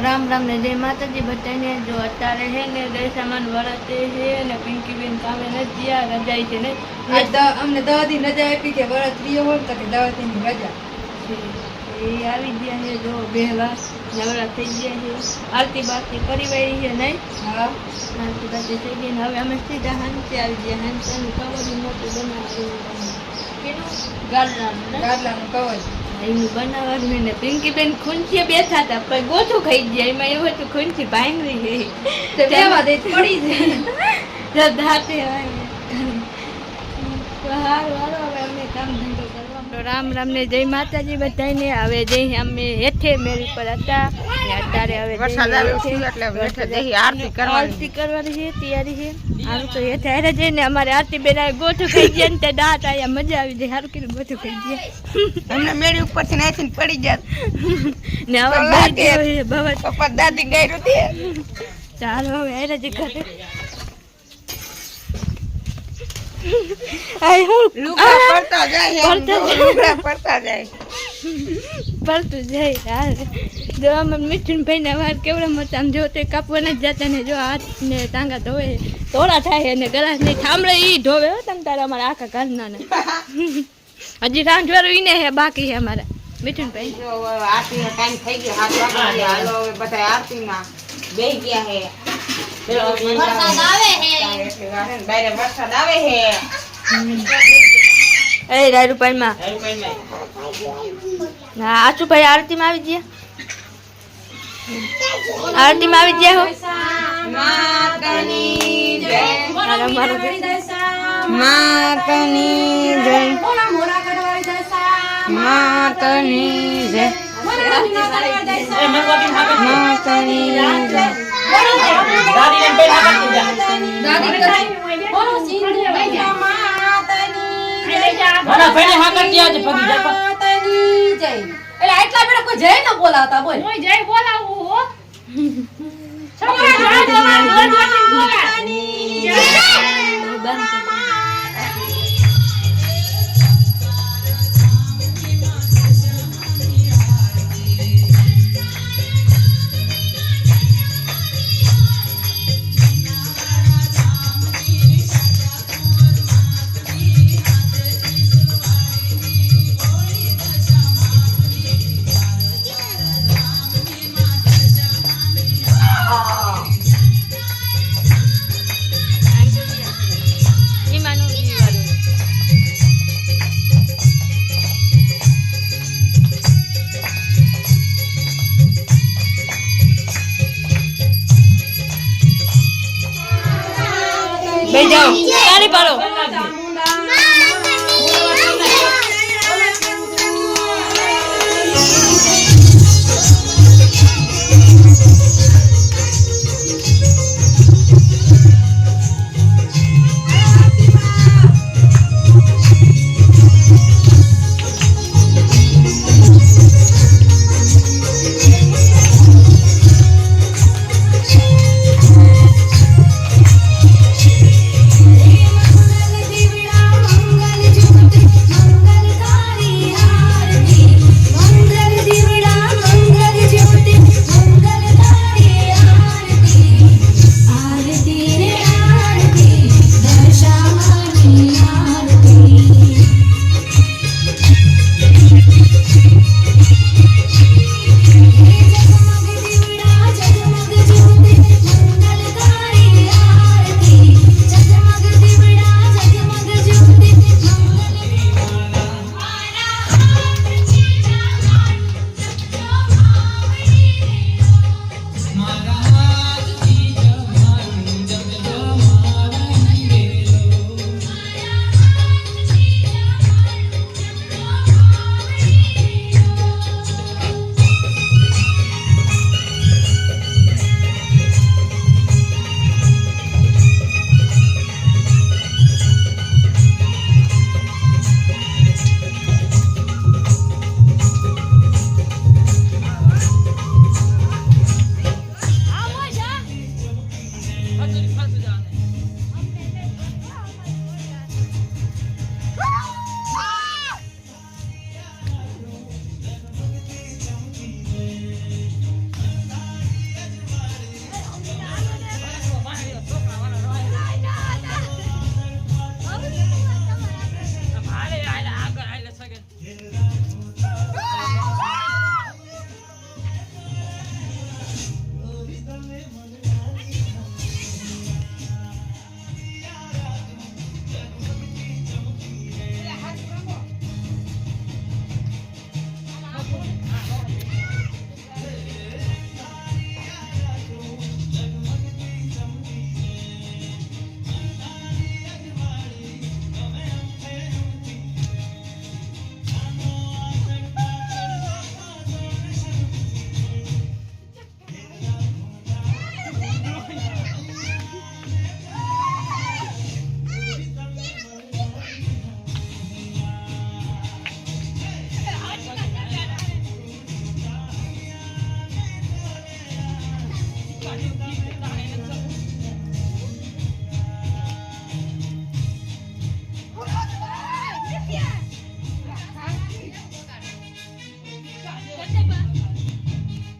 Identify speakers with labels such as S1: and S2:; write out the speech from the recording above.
S1: राम राम ने जय माता जी बताने जो अतारे है ने दे सामान वरते है ने पिंकी बेन कामे न दिया रजाई छे ने
S2: आज अमने 10 दिन रजा आपी के वरत रियो हो तो के 10 दिन रजा
S1: એ આવી ગયા છે જો બેહવા નવરા થઈ ગયા છે આરતી બારતી કરી વળી છે નહીં
S2: હા
S1: આરતી બારતી થઈ ગઈ ને હવે અમે સીધા હાંચે આવી ગયા હાંચેનું કવર મોટું બનાવ્યું કેનું
S2: ગાડલાનું કવર
S1: એનું બનાવવાનું ને પિંકી બેન ખુંચીએ બેઠા હતા પણ ગોથું ખાઈ ગયા એમાં એવું હતું ખુંચી ભાંગરી ગઈ
S2: તો બેવા દે પડી જાય
S1: દાતે આવે તો હારું હાલો હવે અમે કામ ધંધો કરવા રામ રામ ને જય માતાજી બધાને હવે જઈ અમે હેઠે મેરી પર હતા ને અત્યારે હવે
S2: વરસાદ આવે છે એટલે હેઠે જઈ આરતી
S1: કરવાની છે તૈયારી છે હારું તો હેઠે હેઠે જઈને અમારે આરતી બેના ગોઠું ખાઈ ગયા ને તે દાંત આયા મજા આવી જાય હારું કીધું ગોઠું ખાઈ ગયા
S2: અમને મેળી ઉપરથી નાખીને પડી જાત
S1: ને હવે બાબા
S2: પપ્પા દાદી ગાયરું દે
S1: ચાલો હવે હેરે જ ઘરે આય હું
S2: લુગડા પડતા જાય લુગડા પડતા જાય
S1: પડતું જાય યાર જો અમે મિઠુન ભાઈ ના વાર કેવડા મોટા આમ જો તે કાપવાના જ જતા ને જો હાથ ને ટાંગા ધોવે તોડા થાય ને ગલાસ ને થાંભળે ઈ ધોવે હો તમ તારા અમારા આખા ઘરના ને હજી રાંધવાનું ઈને હે બાકી હે અમારા મિઠુન ભાઈ
S2: જો આરતી નો ટાઈમ થઈ ગયો 7 વાગે હાલો હવે બધા આરતી માં બેહી ગયા હે વરસાદ આવે હે એટલે વાહન બહાર વરસાદ આવે હે
S1: એ રાયરુપાઈ માં ના આચુ ભાઈ આરતી માં આવી ગયા આરતી માં આવી ગયા હો
S2: માતાની જય
S1: માતાની
S2: જય માતાની જય માતાની જય જય ન બોલાવતા બોલ જય બોલાવું હો
S1: જાઓ તારી પાડો